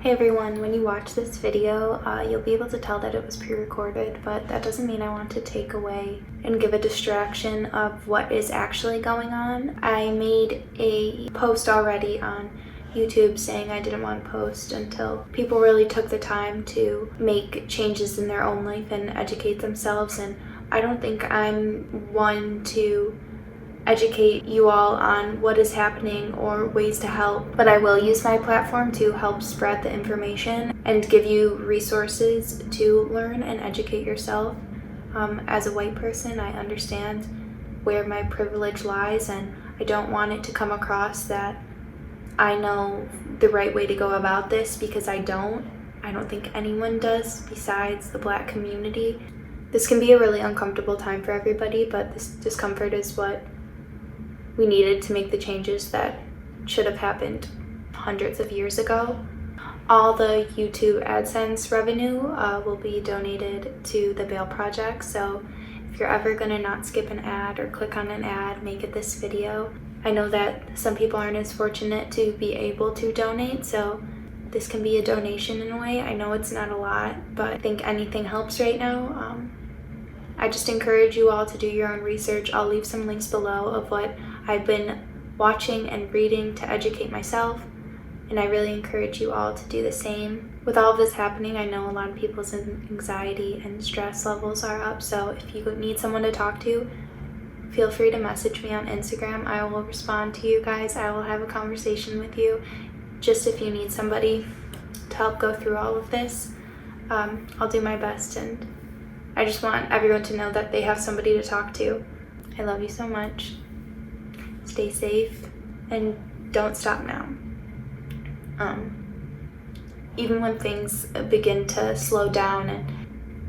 Hey everyone, when you watch this video, you'll be able to tell that it was pre-recorded, but that doesn't mean I want to take away and give a distraction of what is actually going on. I made a post already on YouTube saying I didn't want to post until people really took the time to make changes in their own life and educate themselves, and I don't think I'm one to educate you all on what is happening or ways to help, but I will use my platform to help spread the information and give you resources to learn and educate yourself. As a white person, I understand where my privilege lies, and I don't want it to come across that I know the right way to go about this, because I don't think anyone does besides the Black community. This can be a really uncomfortable time for everybody, but this discomfort is what we needed to make the changes that should have happened hundreds of years ago. All the YouTube AdSense revenue will be donated to the Bail Project, so if you're ever gonna not skip an ad or click on an ad, make it this video. I know that some people aren't as fortunate to be able to donate, so this can be a donation in a way. I know it's not a lot, but I think anything helps right now. I just encourage you all to do your own research. I'll leave some links below of what I've been watching and reading to educate myself, and I really encourage you all to do the same. With all of this happening, I know a lot of people's anxiety and stress levels are up, so if you need someone to talk to, feel free to message me on Instagram. I will respond to you guys. I will have a conversation with you, just if you need somebody to help go through all of this. I'll do my best, and I just want everyone to know that they have somebody to talk to. I love you so much. Stay safe and don't stop now. Even when things begin to slow down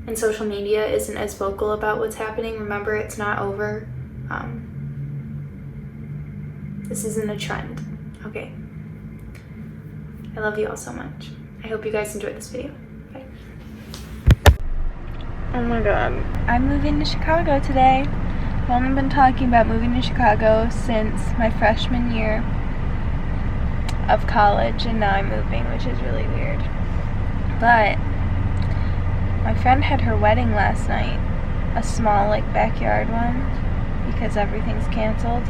and social media isn't as vocal about what's happening, remember it's not over. This isn't a trend, okay? I love you all so much. I hope you guys enjoyed this video. Bye. Oh my god. I'm moving to Chicago today. I've only been talking about moving to Chicago since my freshman year of college, and now I'm moving, which is really weird. But my friend had her wedding last night, a small backyard one, because everything's canceled,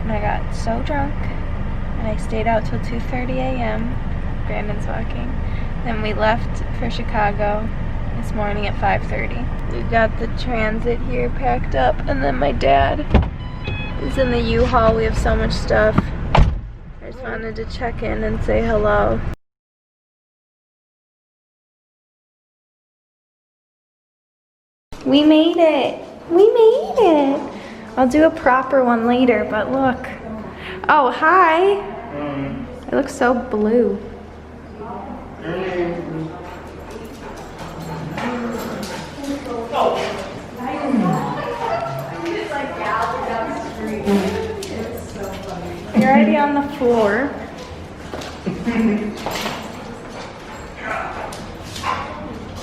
and I got so drunk and I stayed out till 2:30 a.m. Brandon's walking. Then we left for Chicago this morning at 5:30. We've got the transit here packed up, and then my dad is in the U-Haul. We have so much stuff. I just wanted to check in and say hello. We made it! We made it! I'll do a proper one later, but look. Oh, hi! It looks so blue. You're already on the floor.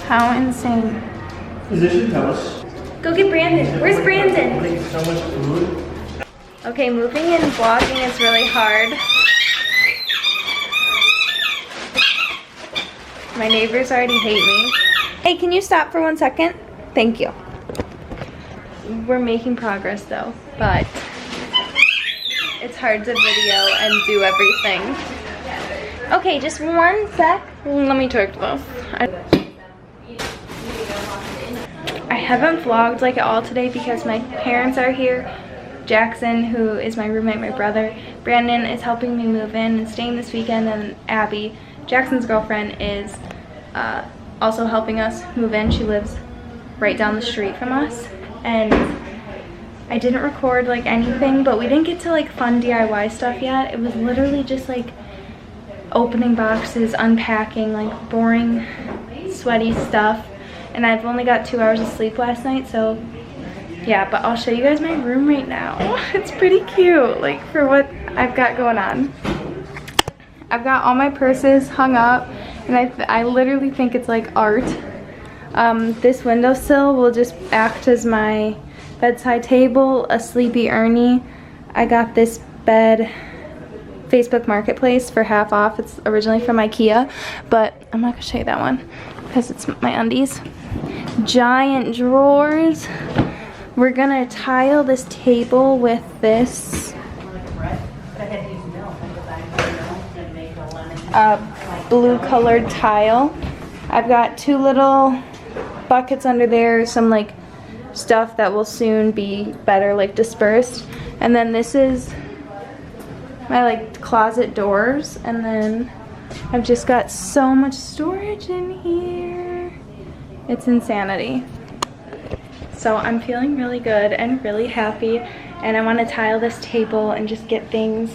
How insane. Physician, tell us. Go get Brandon. Where's Brandon? Putting so much food. Okay, moving and vlogging is really hard. My neighbors already hate me. Hey, can you stop for 1 second? Thank you. We're making progress though, but it's hard to video and do everything. Okay, just 1 sec. Let me talk though. I haven't vlogged at all today because my parents are here. Jackson, who is my roommate, my brother. Brandon is helping me move in and staying this weekend, and Abby, Jackson's girlfriend, is also helping us move in. She lives right down the street from us, and I didn't record anything, but we didn't get to fun DIY stuff yet. It was literally just opening boxes, unpacking, boring, sweaty stuff, and I've only got 2 hours of sleep last night, so yeah, but I'll show you guys my room right now. It's pretty cute, for what I've got going on. I've got all my purses hung up, and I literally think it's art. This windowsill will just act as my bedside table, a sleepy Ernie. I got this bed Facebook Marketplace for half off. It's originally from IKEA, but I'm not gonna show you that one because it's my undies. Giant drawers. We're gonna tile this table with this blue colored tile. I've got 2 little buckets under there, some like stuff that will soon be better like dispersed, and then this is my like closet doors, and then I've just got so much storage in here. It's insanity. So I'm feeling really good and really happy, and I want to tile this table and just get things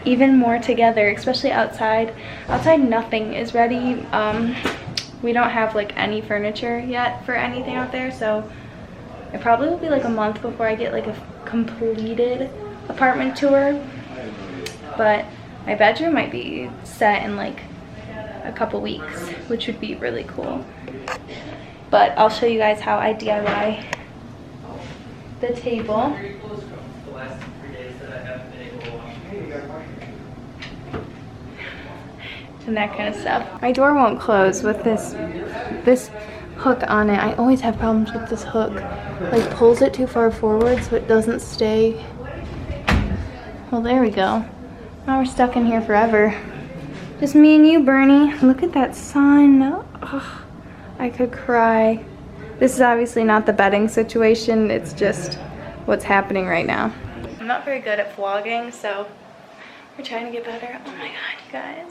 even more together, especially outside. Outside nothing is ready. We don't have like any furniture yet for anything out there, so it probably will be like a month before I get like a completed apartment tour. But my bedroom might be set in like a couple weeks, which would be really cool. But I'll show you guys how I DIY the table. And that kind of stuff. My door won't close with this hook on it. I always have problems with this hook. Like pulls it too far forward so it doesn't stay. Well, there we go. Now we're stuck in here forever. Just me and you, Bernie. Look at that sun. Oh, I could cry. This is obviously not the bedding situation. It's just what's happening right now. I'm not very good at vlogging, so we're trying to get better. Oh my god, you guys.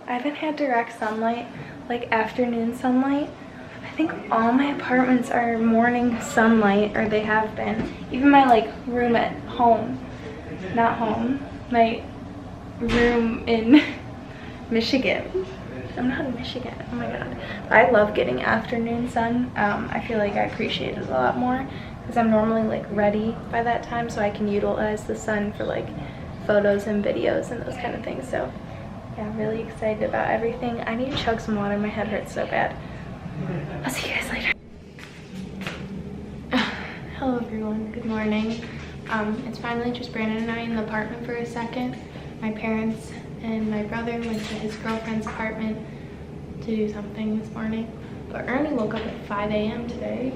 I haven't had direct sunlight, like afternoon sunlight. I think all my apartments are morning sunlight, or they have been. Even my like room at home, not home, my room in Michigan. I'm not in Michigan, oh my god. I love getting afternoon sun. I feel like I appreciate it a lot more because I'm normally like ready by that time, so I can utilize the sun for like photos and videos and those kind of things. So yeah, I'm really excited about everything. I need to chug some water, my head hurts so bad. I'll see you guys later. Hello everyone, good morning. It's finally just Brandon and I in the apartment for a second. My parents and my brother went to his girlfriend's apartment to do something this morning. But Ernie woke up at 5 a.m. today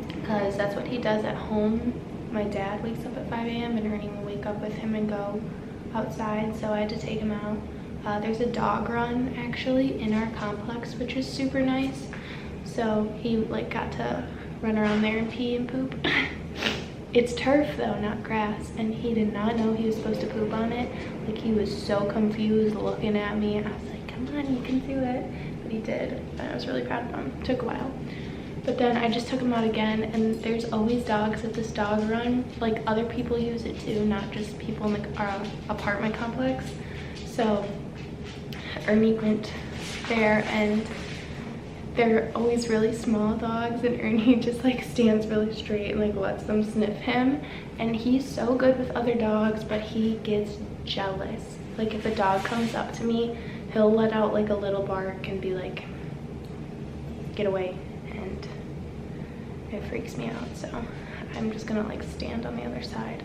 because that's what he does at home. My dad wakes up at 5 a.m. and Ernie will wake up with him and go outside, so I had to take him out. There's a dog run actually in our complex, which is super nice. So he like got to run around there and pee and poop. It's turf though, not grass, and he did not know he was supposed to poop on it. Like he was so confused looking at me. I was like, come on, you can do it. But he did, and I was really proud of him. It took a while. But then I just took him out again, and there's always dogs at this dog run. Like other people use it too, not just people in like our apartment complex. So Ernie went there, and they're always really small dogs, and Ernie just like stands really straight and like lets them sniff him. And he's so good with other dogs, but he gets jealous. Like if a dog comes up to me, he'll let out like a little bark and be like, get away, and it freaks me out. So I'm just gonna like stand on the other side.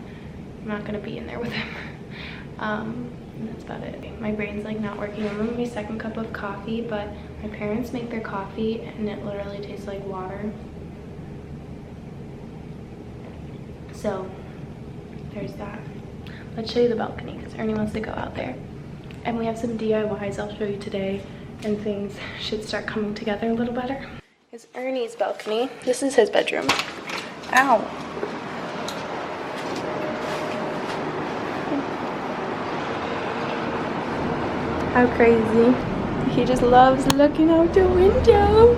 I'm not gonna be in there with him. And that's about it. My brain's like not working. I'm on my second cup of coffee, but my parents make their coffee and it literally tastes like water. So there's that. Let's show you the balcony because Ernie wants to go out there. And we have some DIYs I'll show you today, and things should start coming together a little better. It's Ernie's balcony. This is his bedroom. Ow. How crazy. He just loves looking out the window.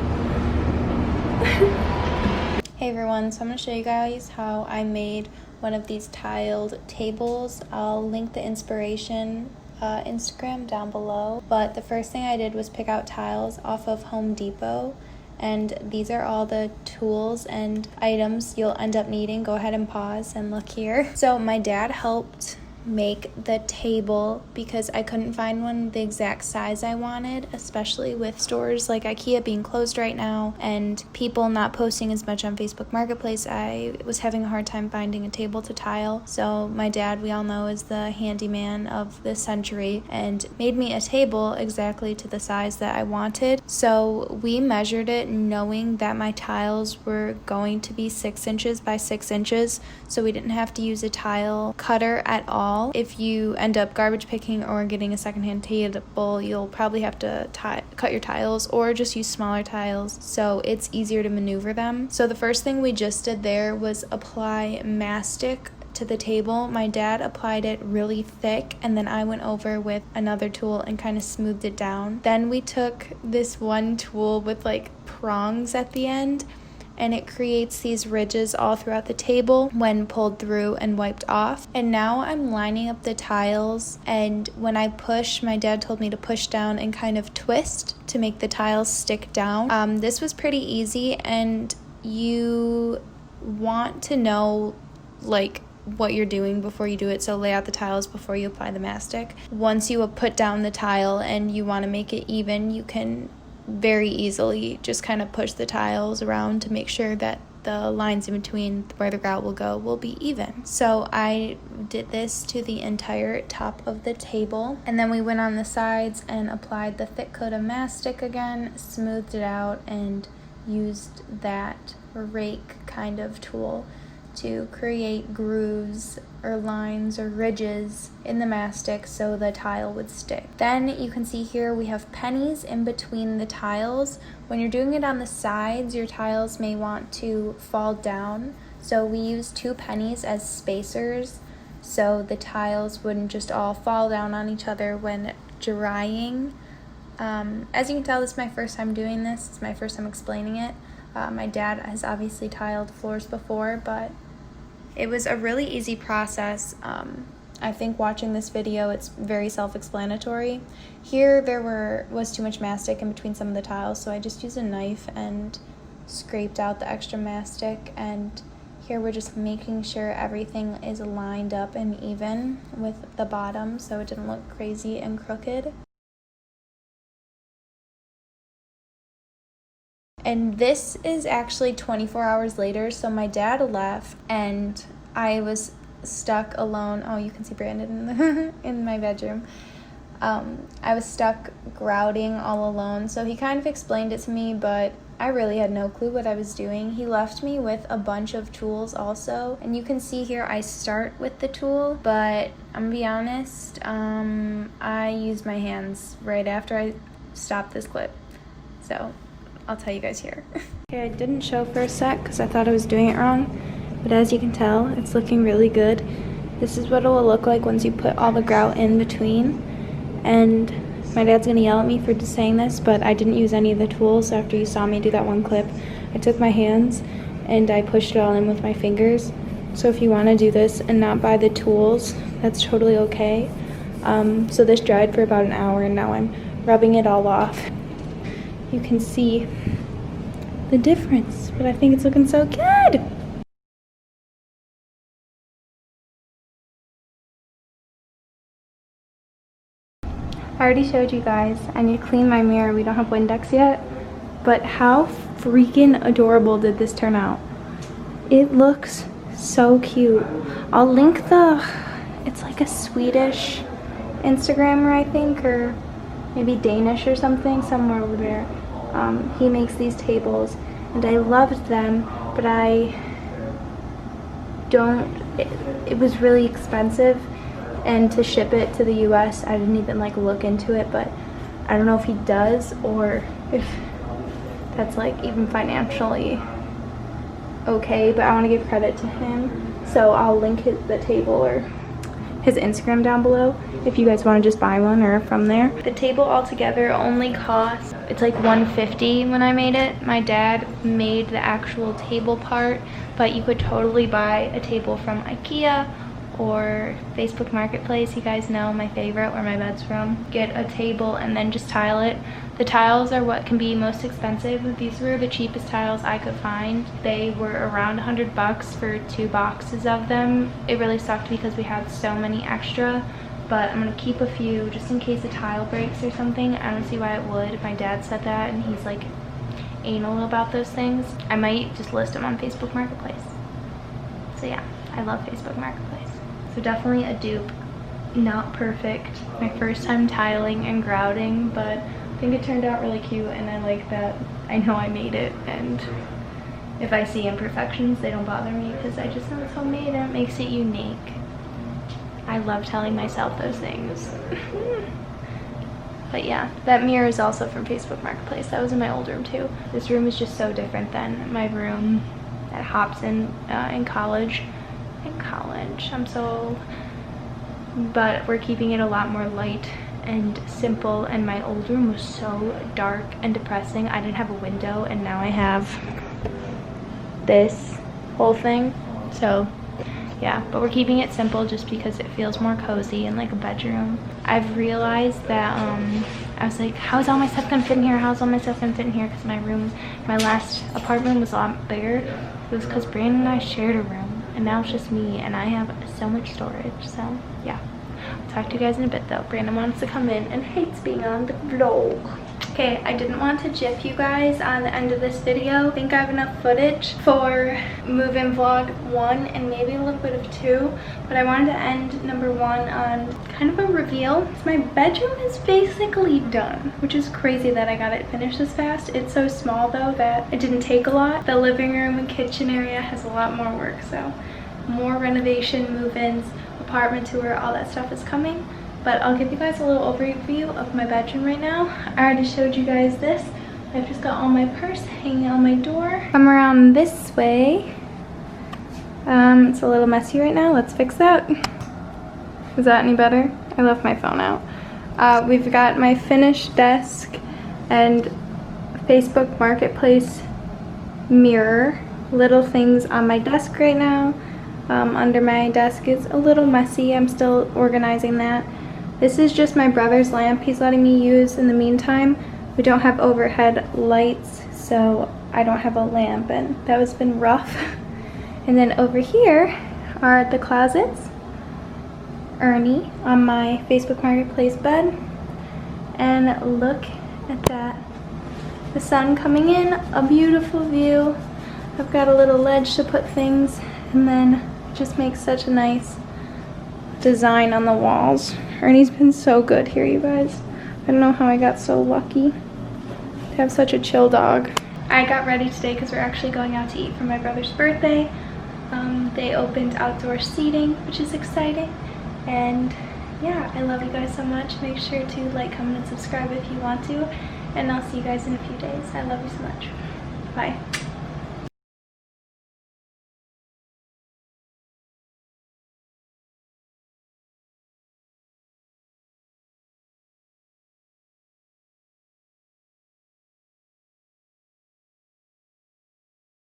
Hey everyone, so I'm going to show you guys how I made one of these tiled tables. I'll link the inspiration Instagram down below. But the first thing I did was pick out tiles off of Home Depot. And these are all the tools and items you'll end up needing. Go ahead and pause and look here. So my dad helped make the table because I couldn't find one the exact size I wanted, especially with stores like IKEA being closed right now and people not posting as much on Facebook Marketplace. I was having a hard time finding a table to tile. So my dad, we all know, is the handyman of this century and made me a table exactly to the size that I wanted. So we measured it knowing that my tiles were going to be 6 inches by 6 inches, so we didn't have to use a tile cutter at all. If you end up garbage picking or getting a secondhand table, you'll probably have to cut your tiles or just use smaller tiles so it's easier to maneuver them. So the first thing we just did there was apply mastic to the table. My dad applied it really thick and then I went over with another tool and kind of smoothed it down. Then we took this one tool with like prongs at the end and it creates these ridges all throughout the table when pulled through and wiped off. And now I'm lining up the tiles, and when I push, my dad told me to push down and kind of twist to make the tiles stick down. This was pretty easy, and you want to know like what you're doing before you do it, so lay out the tiles before you apply the mastic. Once you put down the tile and you want to make it even, you can very easily just kind of push the tiles around to make sure that the lines in between where the grout will go will be even. So I did this to the entire top of the table, and then we went on the sides and applied the thick coat of mastic again, smoothed it out, and used that rake kind of tool to create grooves or lines or ridges in the mastic so the tile would stick. Then you can see here we have pennies in between the tiles. When you're doing it on the sides, your tiles may want to fall down, so we use 2 pennies as spacers so the tiles wouldn't just all fall down on each other when drying. As you can tell, this is my first time doing this. It's my first time explaining it. My dad has obviously tiled floors before, but it was a really easy process. I think watching this video, it's very self-explanatory. Here there was too much mastic in between some of the tiles, so I just used a knife and scraped out the extra mastic, and here we're just making sure everything is lined up and even with the bottom so it didn't look crazy and crooked. And this is actually 24 hours later, so my dad left and I was stuck alone. Oh, you can see Brandon in my bedroom. I was stuck grouting all alone, so he kind of explained it to me, but I really had no clue what I was doing. He left me with a bunch of tools also, and you can see here I start with the tool, but I'm gonna be honest, I used my hands right after I stopped this clip, so I'll tell you guys here. Okay, I didn't show for a sec because I thought I was doing it wrong, but as you can tell, it's looking really good. This is what it will look like once you put all the grout in between. And my dad's gonna yell at me for just saying this, but I didn't use any of the tools after you saw me do that one clip. I took my hands and I pushed it all in with my fingers. So if you wanna do this and not buy the tools, that's totally okay. So this dried for about an hour and now I'm rubbing it all off. You can see the difference, but I think it's looking so good. I already showed you guys. I need to clean my mirror. We don't have Windex yet, but how freaking adorable did this turn out? It looks so cute. I'll link it's like a Swedish Instagrammer, I think, or maybe Danish or something, somewhere over there. He makes these tables and I loved them, but it was really expensive, and to ship it to the US I didn't even like look into it, but I don't know if he does or if that's like even financially okay, but I want to give credit to him, so I'll link the table or his Instagram down below if you guys want to just buy one or from there. The table altogether only cost, it's like $150 when I made it. My dad made the actual table part, but you could totally buy a table from IKEA or Facebook Marketplace. You guys know my favorite, where my bed's from. Get a table and then just tile it. The tiles are what can be most expensive. These were the cheapest tiles I could find. They were around $100 for 2 boxes of them. It really sucked because we had so many extra, but I'm gonna keep a few just in case a tile breaks or something. I don't see why it would. My dad said that, and he's like anal about those things. I might just list them on Facebook Marketplace. So yeah, I love Facebook Marketplace. So definitely a dupe. Not perfect. My first time tiling and grouting, but I think it turned out really cute, and I like that I know I made it, and if I see imperfections, they don't bother me because I just know it's homemade and it makes it unique. I love telling myself those things. But yeah, that mirror is also from Facebook Marketplace. That was in my old room too. This room is just so different than my room at Hobson in college. I'm so old. But we're keeping it a lot more light and simple, and my old room was so dark and depressing. I didn't have a window, and now I have this whole thing. So yeah, but we're keeping it simple just because it feels more cozy and like a bedroom. I've realized that I was like, how's all my stuff gonna fit in here? How's all my stuff gonna fit in here? Because my last apartment was a lot bigger. It was because Brandon and I shared a room, and now it's just me, and I have so much storage. So yeah, I'll talk to you guys in a bit though. Brandon wants to come in and hates being on the vlog. Okay, I didn't want to jip you guys on the end of this video. I think I have enough footage for move-in vlog 1 and maybe a little bit of 2, but I wanted to end number 1 on kind of a reveal. My bedroom is basically done, which is crazy that I got it finished this fast. It's so small though that it didn't take a lot. The living room and kitchen area has a lot more work, so more renovation, move-ins, apartment tour, all that stuff is coming. But I'll give you guys a little overview of my bedroom right now. I already showed you guys this. I've just got all my purse hanging on my door. Come around this way. It's a little messy right now. Let's fix that. Is that any better? I left my phone out. We've got my finished desk and Facebook Marketplace mirror. Little things on my desk right now. Under my desk is a little messy. I'm still organizing that. This is just my brother's lamp he's letting me use in the meantime. We don't have overhead lights, so I don't have a lamp, and that has been rough. And then over here are the closets. Ernie on my Facebook Marketplace bed. And look at that. The sun coming in, a beautiful view. I've got a little ledge to put things, and then it just makes such a nice design on the walls. Ernie's been so good here, you guys. I don't know how I got so lucky to have such a chill dog. I got ready today because we're actually going out to eat for my brother's birthday. They opened outdoor seating, which is exciting. And yeah, I love you guys so much. Make sure to like, comment, and subscribe if you want to. And I'll see you guys in a few days. I love you so much. Bye.